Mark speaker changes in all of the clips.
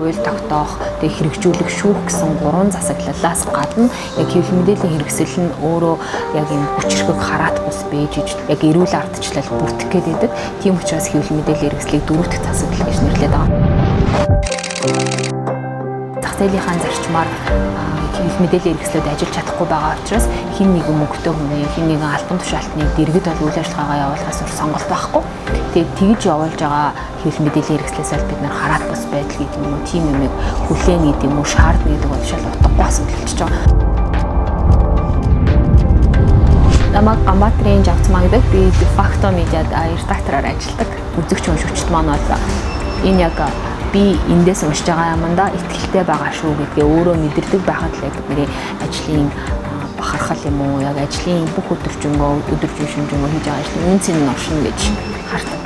Speaker 1: Уйл тогтоох, тэг хэрэгжүүлэх, шүүх гэсэн 3 засаглалаас гадна яг хэвлэл мэдээллийн хэрэгсэл нь өөрөө яг энэ хүчрхэг хараат бус бэж иж яг эрүүл ардчлал бүртгэх гэдэг. Тийм учраас хэвлэл мэдээллийн хэрэгслийг 4 дахь засаглал гэж нэрлэдэг байгаа. Зах зээлийнхаа зарчмаар хэвлэл мэдээллийн хэрэгслүүд ажиллаж чадахгүй байгаа учраас хэн нэгэн мөнгөтэй хүний, хэн нэгэн алтан тушаалтныг дэргэд бол үйл ажиллагаагаа явуулахаас сонголт байхгүй. Тэгээд тэгж явуулж байгаа хэвлэл мэдээллийн хэрэгслээс бол бид нар хараат бус байдал гэдэг юм уу, тийм юмыг хүлээн гэдэг юм уу, шаардна гэдэг бол шал утгагүй асуудал болчихж байгаа. Намайг Ганбаатарын Жавцмаа гэдэг би Defacto медиад редактораар ажилладаг. Үзэгч уншигчд маань бол энэ яг би эндээс уншиж байгаа юмдаа итгэлтэй байгаа шүү гэдгээ өөрөө мэдэрдэг байхад л бидний ажлын бахархал юм уу, яг ажлын бүх өдөржингөө хийж байгаа ажлын үнцийг нь оршин гэж хардаг.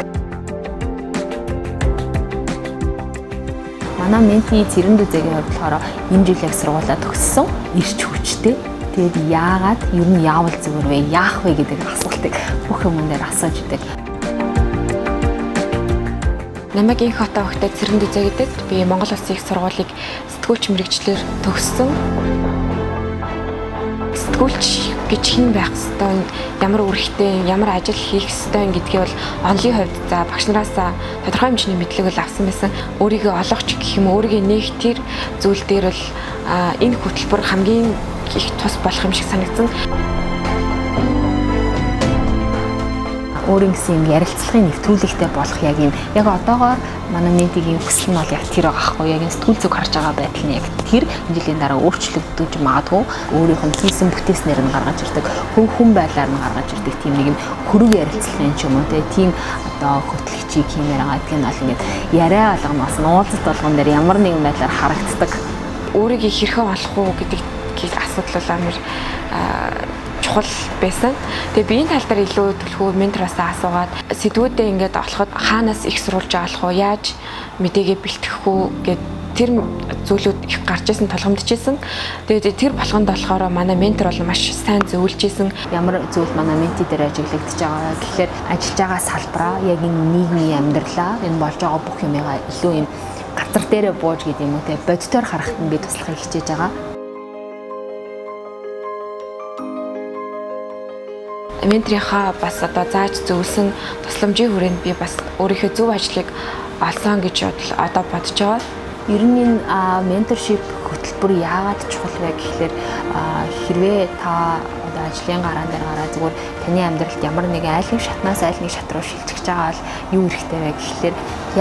Speaker 1: Манай менти Цэрэн Дүзэгийн хувьд болохоор энэ жил яг сургуулаа төгссөн, ирч хүчтэй. Тэгээд яагаад ер нь яавал зүгээр вэ? Яах вэ гэдэг асуултыг бүх юм дээр асууж идэг.
Speaker 2: Намайг Инх хотоо хөхтэй Цэрэн Дүзэ гэдэг. Би Монгол Улсын их сургуулийг сэтгүүлч мэргэжлэр төгссөн. Сэтгүүлч гэж хэн байх ёстой, ямар үүрэгтэй, ямар ажил хийх ёстой гэдгийг бол онлын хувьд за багш нараас тодорхой хэмжээний мэдлэг бол авсан байсан. Өөрийгөө олгоч гэх юм, өөрийгөө нээх тэр зүйл дээр бол энэ хөтөлбөр хамгийн их тус болох юм шиг санагдсан.
Speaker 1: Өөрийн гэсэн юм ярилцлагын нэвтрүүлэгтэй болох яг юм. Яг одоогоор манай медиагийн хүсэл нь бол яг тэр байгаа хгүй. Яг энэ сэтгүүл зүг харж байгаа байдал нь яг тэр жилийн дараа өөрчлөгдөж магадгүй. Өөрийнх нь хийсэн бүтээснээр нь гаргаж ирдэг, хүн байлаар нь гаргаж ирдэг тийм нэг юм хөрөг ярилцлагын ч юм уу тийм одоо хөтлөгчийг хиймээр байгаа гэдг нь бол ингээд яриа алгамаас нь уулзалт болгон дээр ямар нэгэн байдлаар харагддаг.
Speaker 2: Өөрийгөө хэрхэн олох уу гэдэг асуудал бол амар чухал байсан. Тэгээ би энэ тал дээр илүү төлхөө ментороос асуугаад сэдвүүдээ ингээд олоход хаанаас их сурулж авах уу, яаж мэдээгээ бэлтгэх үү гэд тэр зүйлүүд их гарч исэн, толгомдчихсэн. Тэгээд тэр болгонд болохоор манай ментор бол маш сайн зөвлөж исэн.
Speaker 1: Ямар зүйл манай менти дээр ажиглагдаж байгаа гэхээр ажиллаж байгаа салбараа яг энэ нийгмийн амьдралаа, энэ болж байгаа бүх юмгаа илүү юм газар дээрээ бууж гэдэг юм уу те бодитоор харахад нь би туслахыг хичээж байгаа.
Speaker 2: Менторийнхаа бас одоо зааж зөвлөсөн тусламжийн хүрээнд би бас өөрийнхөө зөв ажлыг олсон гэж одоо бодож байгаа.
Speaker 1: Ер нь энэ менторшип хөтөлбөр яагаад чухал вэ гэхлээр хэрвээ та одоо ажлын гараан дээр гараа зүгээр таны амьдралд ямар нэгэн айл нэг шатнаас айл нэг шат руу шилжиж байгаа бол юу хэрэгтэй вэ гэхлээр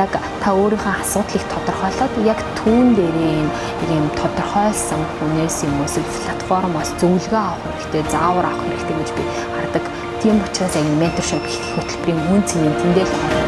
Speaker 1: яг та өөрийнхөө асуудлыг тодорхойлоод яг түүн дээрээ нэг юм тодорхойлсон хүнээс юм уу платформоос зөвлөгөө авах хэрэгтэй, заавар авах хэрэгтэй гэж би хардаг. Тийм учраас яг менторшип хөтөлбөрийн үн цэн нь тэндээ л байгаа.